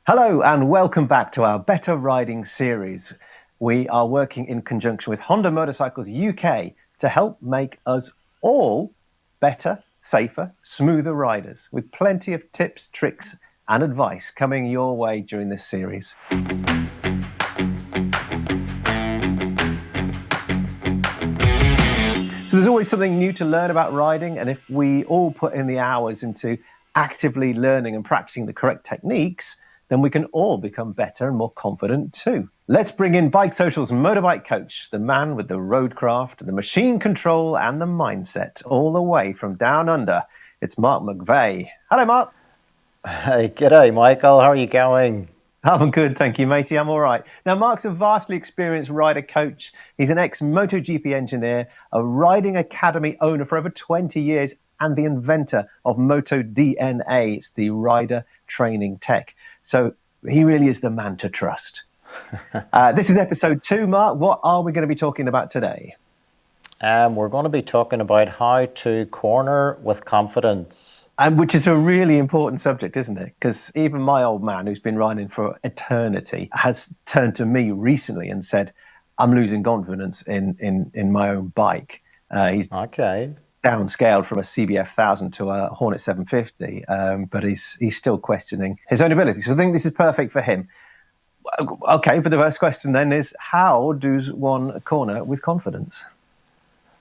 Hello and welcome back to our Better Riding series. We are working in conjunction with Honda Motorcycles UK to help make us all better, safer, smoother riders, with plenty of tips, tricks and advice coming your way during this series. So there's always something new to learn about riding, and if we all put in the hours into actively learning and practicing the correct techniques, then we can all become better and more confident too. Let's bring in Bike Social's Motorbike Coach, the man with the roadcraft, the machine control and the mindset, all the way from down under. It's Mark McVeigh. Hello, Mark. Hey, g'day, Michael. How are you going? I'm good, thank you, matey. I'm all right. Now, Mark's a vastly experienced rider coach. He's an ex-MotoGP engineer, a riding academy owner for over 20 years, and the inventor of motoDNA. It's the rider training tech. So he really is the man to trust. This is episode 2, Mark. What are we going to be talking about today? We're going to be talking about how to corner with confidence. And which is a really important subject, isn't it? Because even my old man, who's been riding for eternity, has turned to me recently and said, I'm losing confidence in my own bike. He's downscaled from a CBF 1000 to a Hornet 750, but he's still questioning his own ability. So I think this is perfect for him. Okay, for the first question then is, how does one corner with confidence?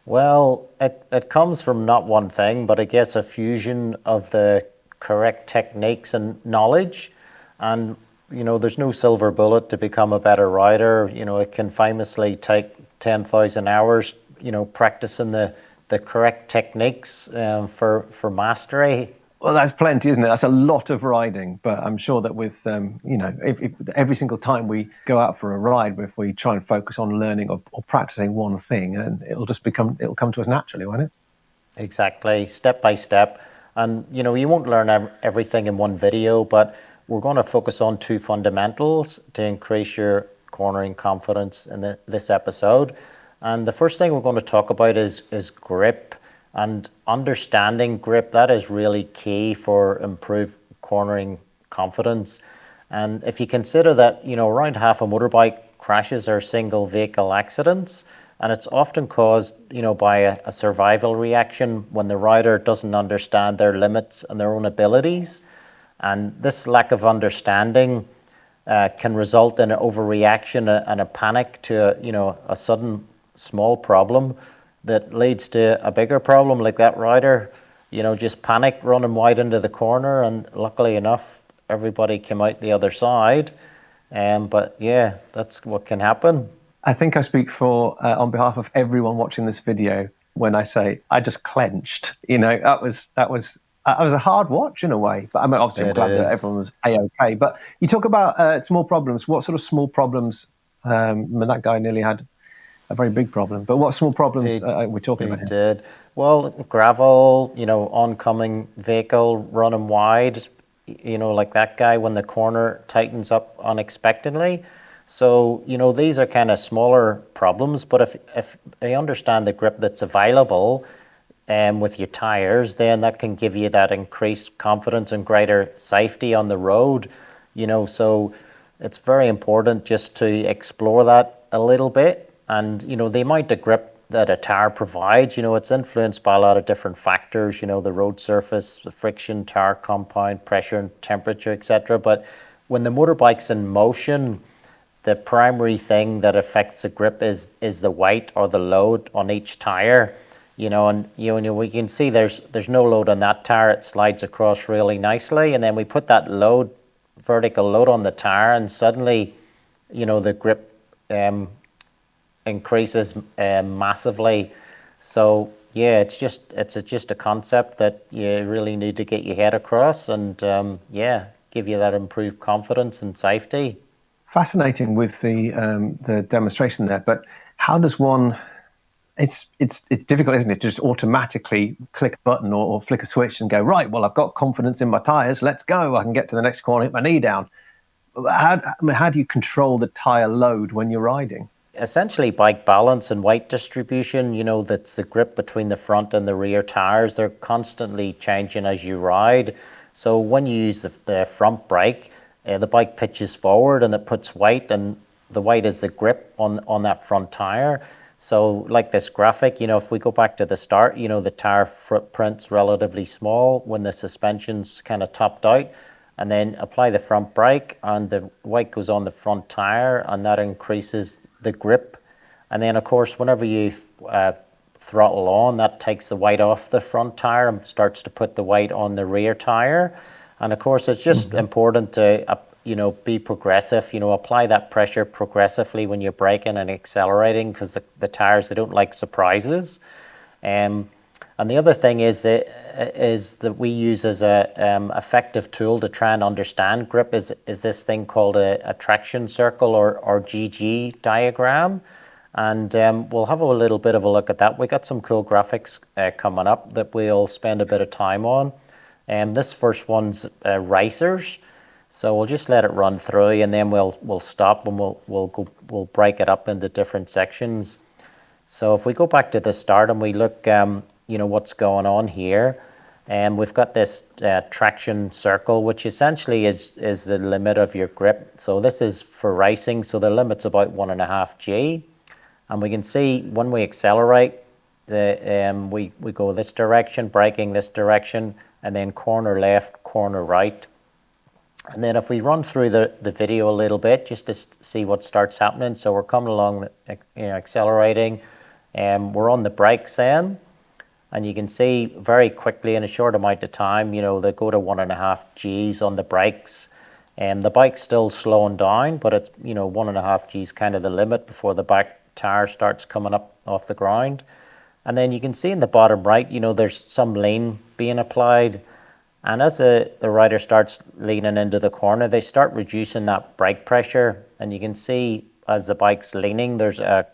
Well, it comes from not one thing, but I guess a fusion of the correct techniques and knowledge. And, there's no silver bullet to become a better rider. It can famously take 10,000 hours, practicing the correct techniques for mastery. Well, that's plenty, isn't it? That's a lot of riding. But I'm sure that with, if every single time we go out for a ride, if we try and focus on learning or practicing one thing, and it'll come to us naturally, won't it? Exactly, step by step. And, you won't learn everything in one video, but we're going to focus on 2 fundamentals to increase your cornering confidence in this episode. And the first thing we're going to talk about is grip. And understanding grip, that is really key for improved cornering confidence. And if you consider that, around half of motorbike crashes are single vehicle accidents, and it's often caused, by a survival reaction when the rider doesn't understand their limits and their own abilities. And this lack of understanding can result in an overreaction and a panic to, a sudden small problem that leads to a bigger problem, like that rider, just panic running wide into the corner, and luckily enough, everybody came out the other side. But yeah, that's what can happen. I think I speak for on behalf of everyone watching this video when I say I just clenched. That was a hard watch in a way. But I mean, obviously, I'm glad that everyone was A-okay. But you talk about small problems. What sort of small problems? That guy nearly had a very big problem. But what small problems are we talking about here? Did. Well, gravel, oncoming vehicle running wide, like that guy when the corner tightens up unexpectedly. So, these are kind of smaller problems, but if I understand the grip that's available with your tires, then that can give you that increased confidence and greater safety on the road. So it's very important just to explore that a little bit. And, the amount of grip that a tire provides, it's influenced by a lot of different factors, the road surface, the friction, tire compound, pressure and temperature, etc. But when the motorbike's in motion, the primary thing that affects the grip is the weight or the load on each tire. And we can see there's no load on that tire. It slides across really nicely. And then we put that vertical load on the tire, and suddenly, the grip increases massively. So yeah, it's just a concept that you really need to get your head across, and give you that improved confidence and safety. Fascinating with the demonstration there, but how does one? It's difficult, isn't it, to just automatically click a button or flick a switch and go, right, well, I've got confidence in my tires, let's go, I can get to the next corner, hit my knee down. How do you control the tire load when you're riding? Essentially, bike balance and weight distribution, that's the grip between the front and the rear tires. They're constantly changing as you ride. So when you use the front brake, the bike pitches forward and it puts weight, and the weight is the grip on that front tire. So like this graphic, if we go back to the start, the tire footprint's relatively small when the suspension's kind of topped out, and then apply the front brake and the weight goes on the front tire and that increases the grip. And then of course, whenever you throttle on, that takes the weight off the front tire and starts to put the weight on the rear tire. And of course, it's just important to be progressive, apply that pressure progressively when you're braking and accelerating, because the tires, they don't like surprises. And the other thing is that we use as a effective tool to try and understand grip is this thing called a traction circle or GG diagram. And we'll have a little bit of a look at that. We got some cool graphics coming up that we'll spend a bit of time on. This first one's racers. So we'll just let it run through, and then we'll stop and we'll break it up into different sections. So if we go back to the start and we look, what's going on here, and we've got this traction circle, which essentially is the limit of your grip. So this is for racing, so the limit's about 1.5 G. And we can see when we accelerate, we go this direction, braking this direction, and then corner left, corner right. And then if we run through the video a little bit, just to see what starts happening. So we're coming along, accelerating, and we're on the brakes then. And you can see very quickly in a short amount of time, they go to 1.5 Gs on the brakes. And the bike's still slowing down, but it's, 1.5 Gs kind of the limit before the back tire starts coming up off the ground. And then you can see in the bottom right, there's some lean being applied. And as the rider starts leaning into the corner, they start reducing that brake pressure. And you can see as the bike's leaning, there's a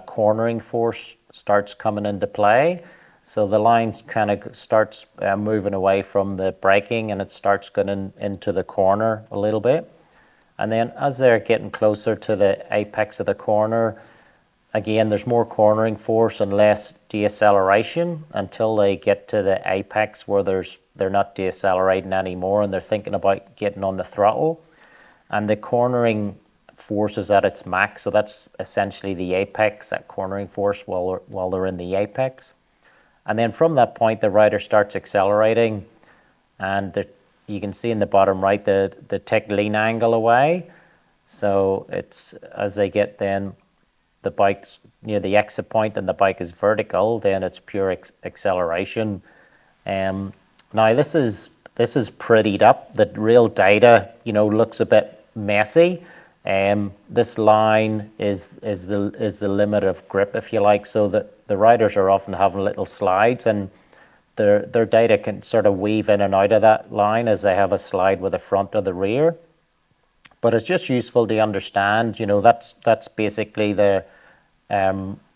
cornering force starts coming into play. So the line kind of starts moving away from the braking, and it starts going into the corner a little bit. And then as they're getting closer to the apex of the corner, again, there's more cornering force and less deceleration until they get to the apex where they're not decelerating anymore and they're thinking about getting on the throttle. And the cornering force is at its max, so that's essentially the apex, that cornering force while they're in the apex. And then from that point, the rider starts accelerating, and you can see in the bottom right the take lean angle away. So it's as they get then the bike's near the exit point and the bike is vertical, then it's pure acceleration. Now this is prettied up. The real data, looks a bit messy. This line is the limit of grip, if you like. So the riders are often having little slides, and their data can sort of weave in and out of that line as they have a slide with the front or the rear. But it's just useful to understand, that's basically the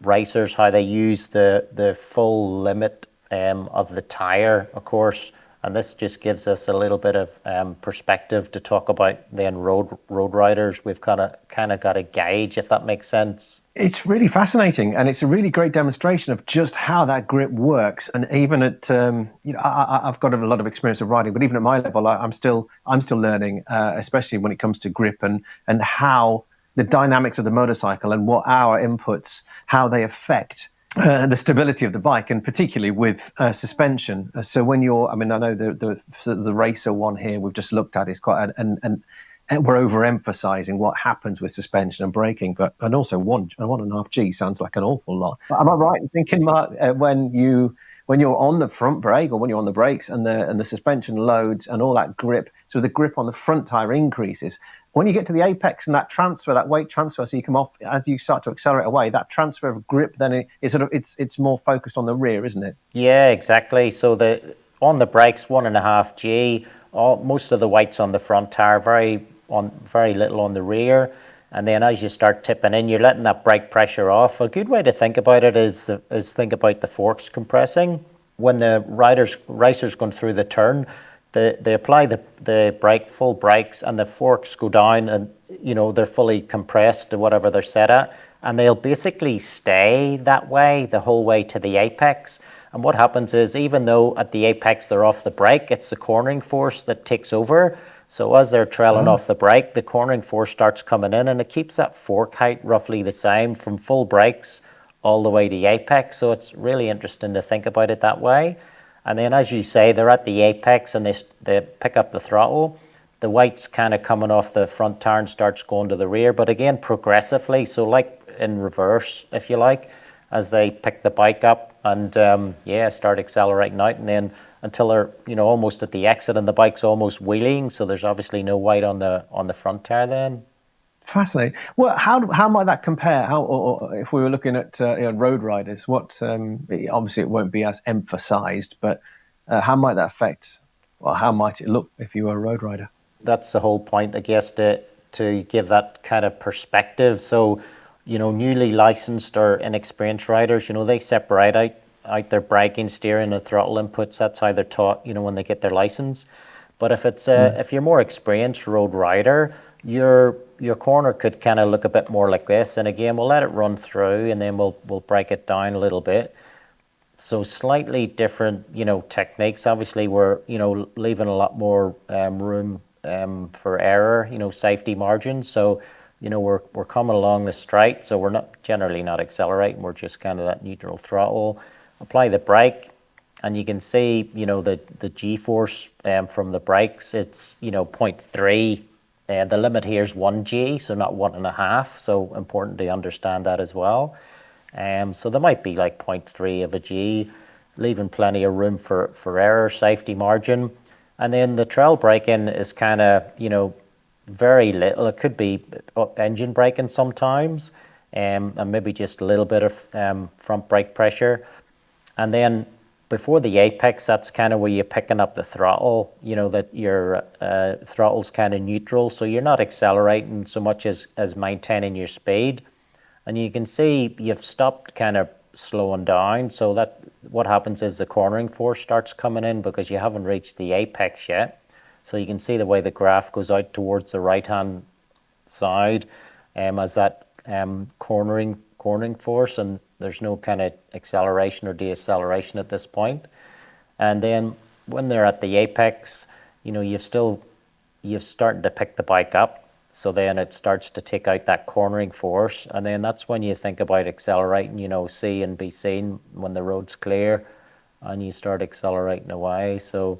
racers, how they use the full limit of the tire, of course. And this just gives us a little bit of perspective to talk about then road riders. We've kind of got a gauge, if that makes sense. It's really fascinating, and it's a really great demonstration of just how that grip works. And even at, I've got a lot of experience of riding, but even at my level, I'm still learning, especially when it comes to grip and how the dynamics of the motorcycle and what our inputs, how they affect the stability of the bike, and particularly with suspension. So when I know the racer one here we've just looked at is quite, and we're overemphasizing what happens with suspension and braking, and also 1.5 G sounds like an awful lot. Am I right in thinking, Mark, when you're on the front brake or when you're on the brakes and the suspension loads and all that grip, so the grip on the front tire increases, when you get to the apex and that weight transfer, so you come off as you start to accelerate away, that transfer of grip then it's more focused on the rear, isn't it? Yeah, exactly. So on the brakes, 1.5 G, most of the weight's on the front tire, very little on the rear. And then as you start tipping in, you're letting that brake pressure off. A good way to think about it is think about the forks compressing. When the racer's going through the turn, they apply the full brakes, and the forks go down, and they're fully compressed to whatever they're set at, and they'll basically stay that way the whole way to the apex. And what happens is, even though at the apex they're off the brake, it's the cornering force that takes over. So as they're trailing Oh, off the brake, the cornering force starts coming in, and it keeps that fork height roughly the same from full brakes all the way to apex. So it's really interesting to think about it that way. And then, as you say, they're at the apex and they pick up the throttle. The weight's kind of coming off the front tire and starts going to the rear, but again, progressively. So like in reverse, if you like, as they pick the bike up and start accelerating out, and then until they're almost at the exit and the bike's almost wheeling. So there's obviously no weight on the front tire then. fascinating. Well, how might that compare? Or if we were looking at road riders, obviously it won't be as emphasized, but how might that affect? Well, how might it look if you were a road rider? That's the whole point, I guess, to give that kind of perspective. So, newly licensed or inexperienced riders, they separate out their braking, steering, and throttle inputs. That's how they're taught, when they get their license. But if you're more experienced road rider, your corner could kind of look a bit more like this. And again, we'll let it run through, and then we'll break it down a little bit. So slightly different, techniques. Obviously, we're leaving a lot more room for error, safety margins. So, we're coming along the straight, so we're not generally not accelerating. We're just kind of that neutral throttle. Apply the brake, and you can see, the G-force from the brakes. It's zero point 0.3. The limit here is 1G, so not 1.5. So important to understand that as well. So there might be like 0.3 of a G, leaving plenty of room for error, safety margin. And then the trail braking is kind of, very little. It could be engine braking sometimes, and maybe just a little bit of front brake pressure. And then before the apex, that's kind of where you're picking up the throttle, that your throttle's kind of neutral. So you're not accelerating so much as maintaining your speed. And you can see you've stopped kind of slowing down. So that what happens is the cornering force starts coming in because you haven't reached the apex yet. So you can see the way the graph goes out towards the right-hand side as that cornering force, and there's no kind of acceleration or deceleration at this point. And then when they're at the apex, you've starting to pick the bike up. So then it starts to take out that cornering force. And then that's when you think about accelerating, see and be seen when the road's clear and you start accelerating away. So,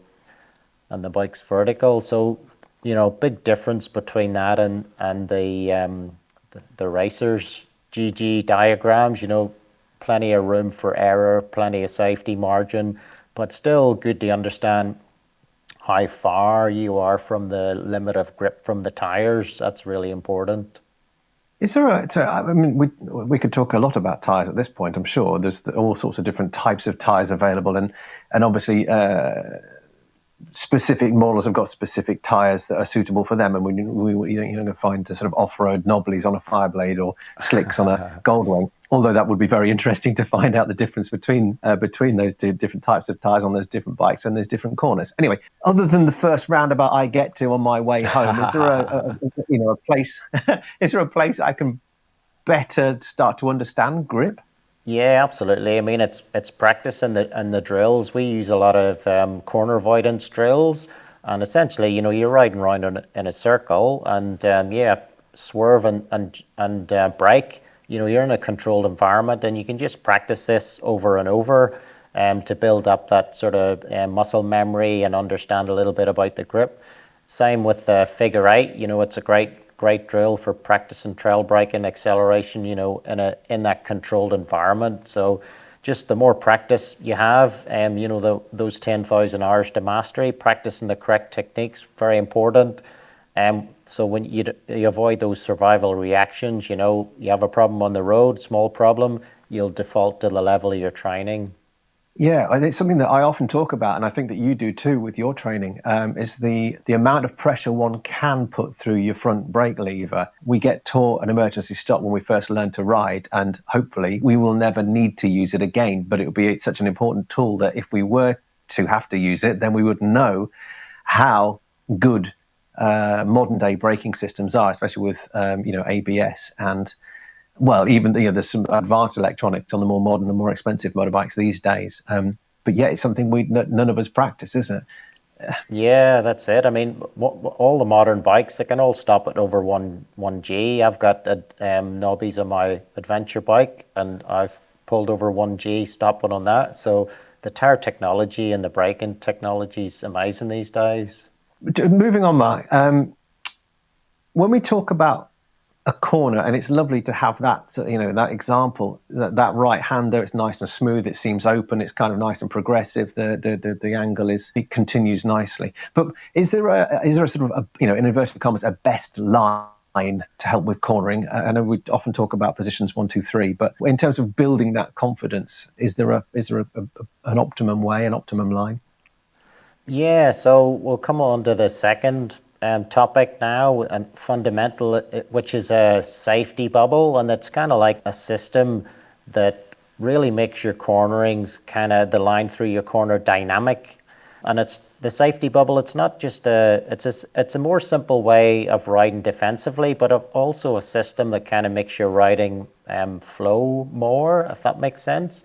and the bike's vertical. So, big difference between that and the racers' GG diagrams, plenty of room for error, plenty of safety margin, but still good to understand how far you are from the limit of grip from the tires. That's really important. Is there I mean, we could talk a lot about tires at this point. I'm sure there's all sorts of different types of tires available, and obviously specific models have got specific tires that are suitable for them. And you're going to find the sort of off-road knobblies on a Fireblade or slicks on a Goldwing. Although that would be very interesting to find out the difference between those two different types of tires on those different bikes and those different corners. Anyway, other than the first roundabout I get to on my way home, is there a place? Is there a place I can better start to understand grip? Yeah, absolutely. I mean, it's practice and the drills. We use a lot of corner avoidance drills, and essentially, you're riding around in a circle, and swerve and brake. You're in a controlled environment, and you can just practice this over and over to build up that sort of muscle memory and understand a little bit about the grip. Same with figure eight. It's a great drill for practicing trail braking, acceleration, in that controlled environment. So just the more practice you have, those 10,000 hours to mastery, practicing the correct techniques, very important. So when you avoid those survival reactions, you have a problem on the road, small problem, you'll default to the level of your training. Yeah, and it's something that I often talk about, and I think that you do too with your training, is the amount of pressure one can put through your front brake lever. We get taught an emergency stop when we first learn to ride, and hopefully we will never need to use it again, but it would be such an important tool that if we were to have to use it, then we would know how good modern day braking systems are, especially with ABS and even there's some advanced electronics on the more modern and more expensive motorbikes these days. But yeah, it's something none of us practice, isn't it? Yeah, that's it. I mean, all the modern bikes, they can all stop at over one G. I've got knobbies on my adventure bike, and I've pulled over 1G, stopping on that. So the tire technology and the braking technology is amazing these days. Moving on, Mark. When we talk about a corner, and it's lovely to have that, that example, that right hander, it's nice and smooth, it seems open, it's kind of nice and progressive, the angle it continues nicely. But is there a sort of in inverted commas, a best line to help with cornering? I know we often talk about positions 1, 2, 3, but in terms of building that confidence, is there an optimum way, an optimum line? Yeah, so we'll come on to the second topic now, and fundamental, which is a safety bubble, and it's kind of like a system that really makes your cornering, kind of the line through your corner, dynamic. And it's the safety bubble. It's not just it's a more simple way of riding defensively, but also a system that kind of makes your riding flow more, if that makes sense.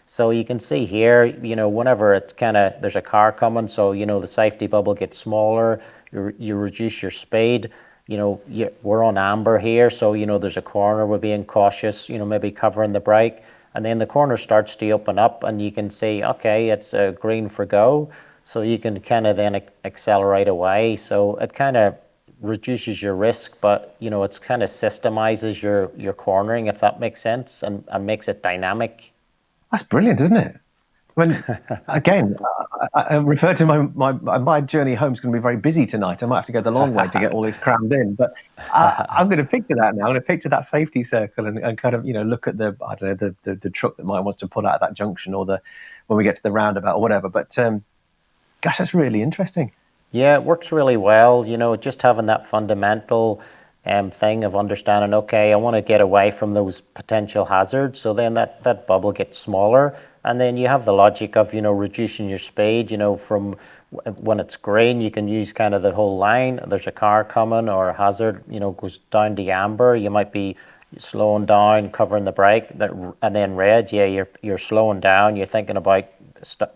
So you can see here, whenever it's there's a car coming, so, the safety bubble gets smaller, you reduce your speed. We're on amber here, so, there's a corner, we're being cautious, maybe covering the brake. And then the corner starts to open up and you can see, okay, it's green for go. So you can kind of then accelerate away. So it kind of reduces your risk, but, it's kind of systemizes your cornering, if that makes sense, and makes it dynamic. That's brilliant, isn't it? When again, I refer to my journey home is going to be very busy tonight. I might have to go the long way to get all this crammed in, but I'm going to picture that now. I'm going to picture that safety circle and kind of look at the I don't know the truck that might wants to pull out of that junction, or when we get to the roundabout or whatever. But gosh, that's really interesting. Yeah, it works really well. Just having that fundamental thing of understanding, okay, I want to get away from those potential hazards. So then that bubble gets smaller. And then you have the logic of, reducing your speed, from when it's green, you can use kind of the whole line. There's a car coming or a hazard, goes down to amber. You might be slowing down, covering the brake, and then red, yeah, you're slowing down. You're thinking about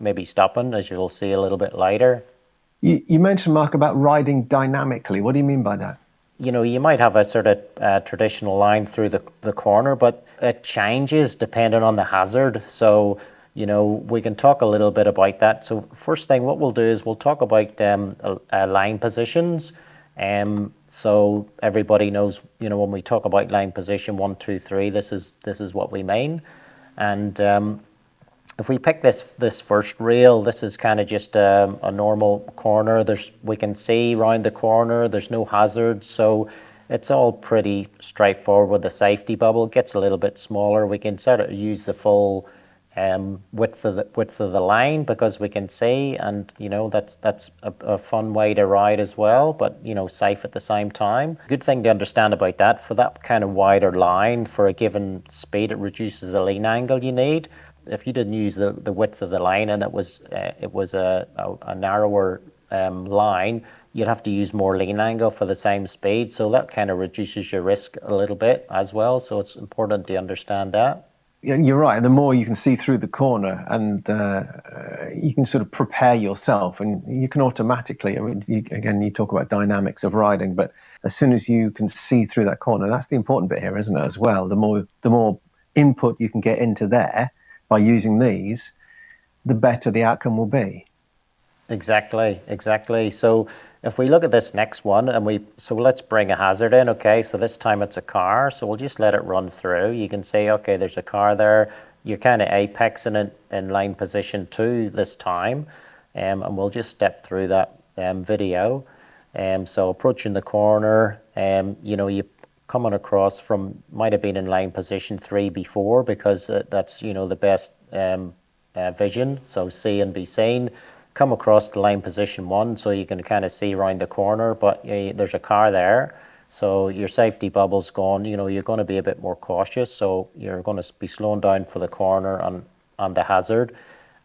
maybe stopping, as you'll see a little bit later. You mentioned, Mark, about riding dynamically. What do you mean by that? You might have a sort of traditional line through the corner, but it changes depending on the hazard. So, we can talk a little bit about that. So first thing, what we'll do is we'll talk about line positions. So everybody knows, when we talk about line position 1, 2, 3, this is what we mean. And if we pick this first rail, this is kind of just a normal corner. We can see around the corner. There's no hazards, so it's all pretty straightforward. With the safety bubble, it gets a little bit smaller. We can sort of use the full width of the line because we can see, and that's a fun way to ride as well, but safe at the same time. Good thing to understand about that, for that kind of wider line for a given speed, it reduces the lean angle you need. If you didn't use the width of the line and it was a narrower line, you'd have to use more lean angle for the same speed. So that kind of reduces your risk a little bit as well. So it's important to understand that. You're right. The more you can see through the corner, and you can sort of prepare yourself, and you can automatically. I mean, you talk about dynamics of riding, but as soon as you can see through that corner, that's the important bit here, isn't it? As well, the more input you can get into there by using these, the better the outcome will be. Exactly. So if we look at this next one, let's bring a hazard in, okay? So this time it's a car, so we'll just let it run through. You can see, okay, there's a car there. You're kind of apexing it in line position 2 this time, and we'll just step through that video. So approaching the corner, you coming across from, might have been in line position 3 before, because that's, the best vision, so see and be seen. Come across the line position 1, so you can kind of see around the corner, but there's a car there, so your safety bubble's gone. You're going to be a bit more cautious, so you're going to be slowing down for the corner on the hazard,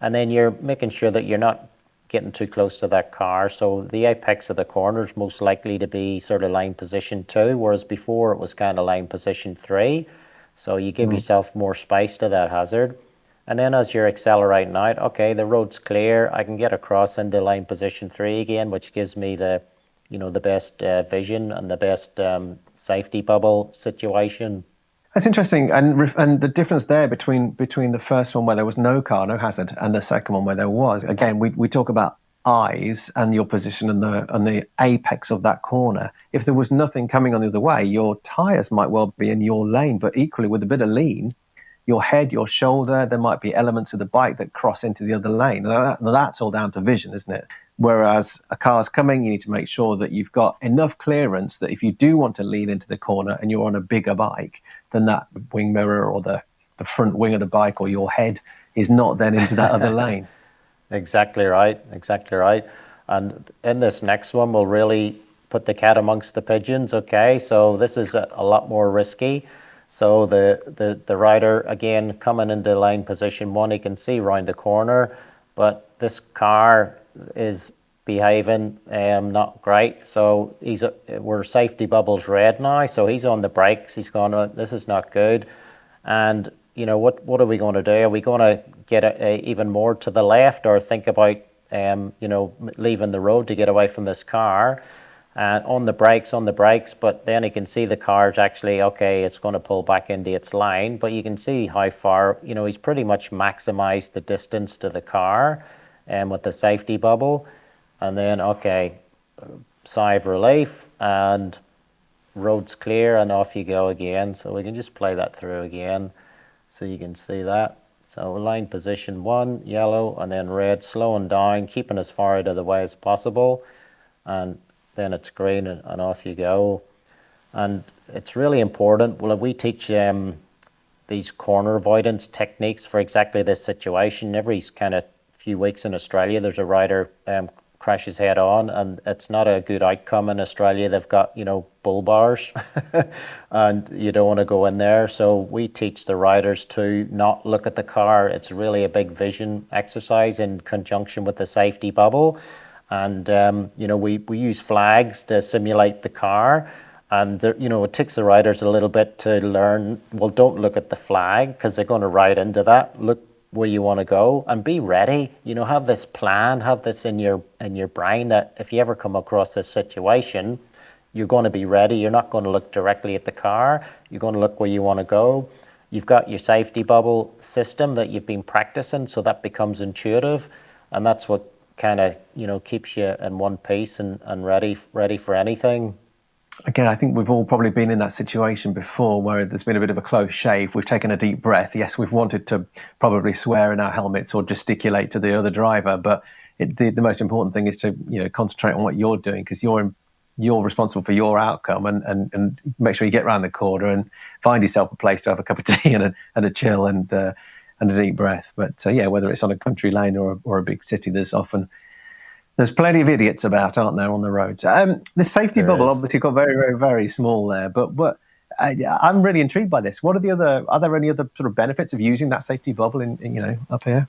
and then you're making sure that you're not getting too close to that car. So the apex of the corner is most likely to be sort of line position 2, whereas before it was kind of line position 3. So you give yourself more space to that hazard. And then as you're accelerating out, okay, the road's clear. I can get across into line position 3 again, which gives me the, the best vision and the best safety bubble situation. That's interesting, and the difference there between the first one where there was no car, no hazard, and the second one where there was. Again, we talk about eyes and your position on the apex of that corner. If there was nothing coming on the other way, your tyres might well be in your lane, but equally with a bit of lean, your head, your shoulder, there might be elements of the bike that cross into the other lane. And that's all down to vision, isn't it? Whereas a car's coming, you need to make sure that you've got enough clearance that if you do want to lean into the corner and you're on a bigger bike, then that wing mirror or the front wing of the bike or your head is not then into that other lane. Exactly right. And in this next one, we'll really put the cat amongst the pigeons, okay? So this is a lot more risky. So the rider, again, coming into line position 1, he can see round the corner, but this car is behaving not great. So we're safety bubbles red now, so he's on the brakes. He's going, this is not good. And what are we going to do? Are we going to get even more to the left, or think about leaving the road to get away from this car? And on the brakes, but then you can see the car's actually, okay, it's going to pull back into its line, but you can see how far, he's pretty much maximized the distance to the car with the safety bubble. And then, okay, sigh of relief, and road's clear, and off you go again. So we can just play that through again so you can see that. So line position 1, yellow, and then red, slowing down, keeping as far out of the way as possible. And then it's green, and off you go. And it's really important. Well, we teach these corner avoidance techniques for exactly this situation. Every kind of few weeks in Australia, there's a rider crashes head on, and it's not a good outcome in Australia. They've got, bull bars and you don't want to go in there. So we teach the riders to not look at the car. It's really a big vision exercise in conjunction with the safety bubble. And, we use flags to simulate the car. And, it takes the riders a little bit to learn, well, don't look at the flag because they're going to ride into that. Look where you want to go and be ready. Have this plan, have this in your brain that if you ever come across this situation, you're going to be ready. You're not going to look directly at the car. You're going to look where you want to go. You've got your safety bubble system that you've been practicing, so that becomes intuitive. And that's what kind of keeps you in one piece and ready for anything. Again, I think we've all probably been in that situation before where there's been a bit of a close shave. We've taken a deep breath. Yes, we've wanted to probably swear in our helmets or gesticulate to the other driver, but the most important thing is to concentrate on what you're doing, because you're responsible for your outcome, and make sure you get around the corner and find yourself a place to have a cup of tea and a chill and a deep breath. But whether it's on a country lane or a big city, there's plenty of idiots about, aren't there, on the roads? The safety bubble obviously got very, very, very small there, but I'm really intrigued by this. Are there any other sort of benefits of using that safety bubble in up here?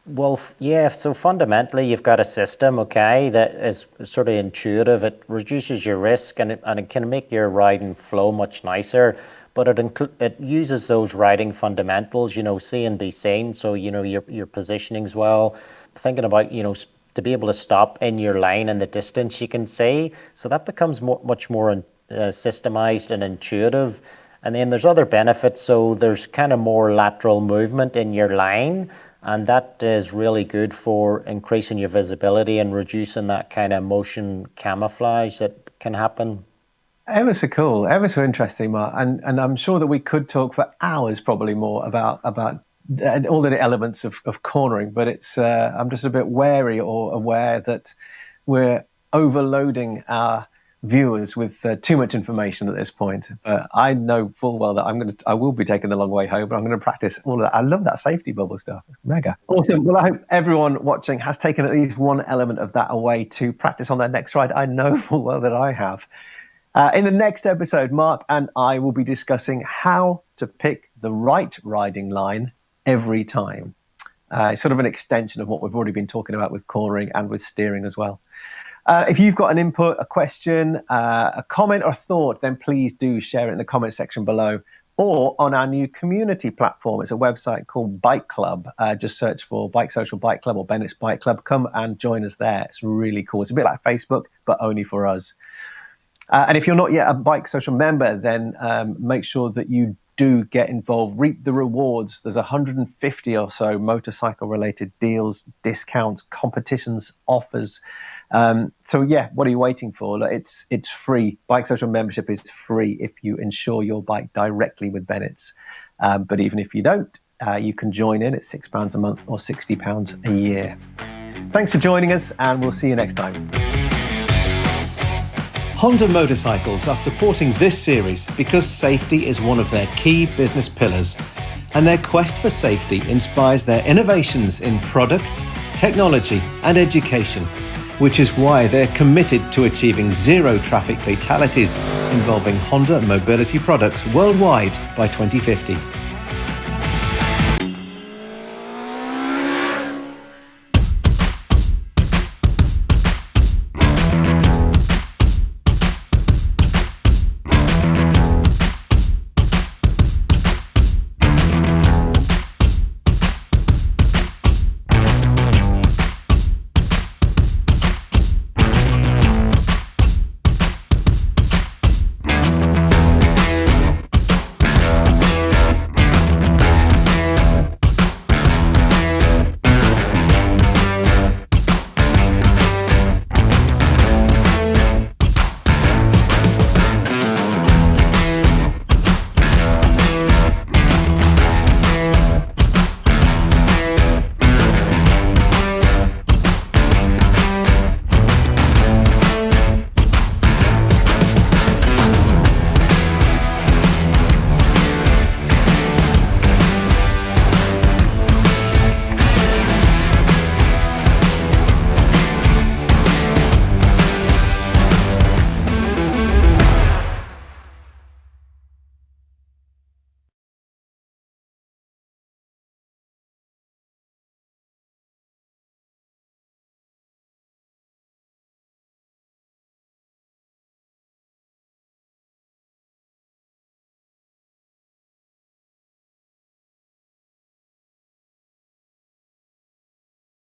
Well, yeah, so fundamentally you've got a system, okay, that is sort of intuitive. It reduces your risk, and it can make your riding flow much nicer, but it uses those riding fundamentals, see and be seen, so your positioning's well, thinking about to be able to stop in your lane and the distance you can see, so that becomes much more systemized and intuitive. And then there's other benefits, so there's kind of more lateral movement in your lane, and that is really good for increasing your visibility and reducing that kind of motion camouflage that can happen. Ever so cool, ever so interesting, Mark. And I'm sure that we could talk for hours probably more about all the elements of cornering, but I'm just a bit wary or aware that we're overloading our viewers with too much information at this point. But I know full well that I will be taking the long way home, but I'm going to practice all of that. I love that safety bubble stuff. It's mega awesome. Well, I hope everyone watching has taken at least one element of that away to practice on their next ride. I know full well that I have. In the next episode, Mark and I will be discussing how to pick the right riding line every time. It's sort of an extension of what we've already been talking about with cornering and with steering as well. If you've got an input, a question, a comment or a thought, then please do share it in the comment section below. or on our new community platform. It's a website called Bike Club. Just search for Bike Social Bike Club or Bennett's Bike Club. Come and join us there. It's really cool. It's a bit like Facebook, but only for us. And if you're not yet a Bike Social member, then make sure that you do get involved, reap the rewards. There's 150 or so motorcycle-related deals, discounts, competitions, offers. So yeah, what are you waiting for? Look, it's free. Bike Social membership is free if you insure your bike directly with Bennett's. But even if you don't, you can join in at £6 a month or £60 a year. Thanks for joining us, and we'll see you next time. Honda Motorcycles are supporting this series because safety is one of their key business pillars, and their quest for safety inspires their innovations in products, technology, and education, which is why they're committed to achieving zero traffic fatalities involving Honda mobility products worldwide by 2050.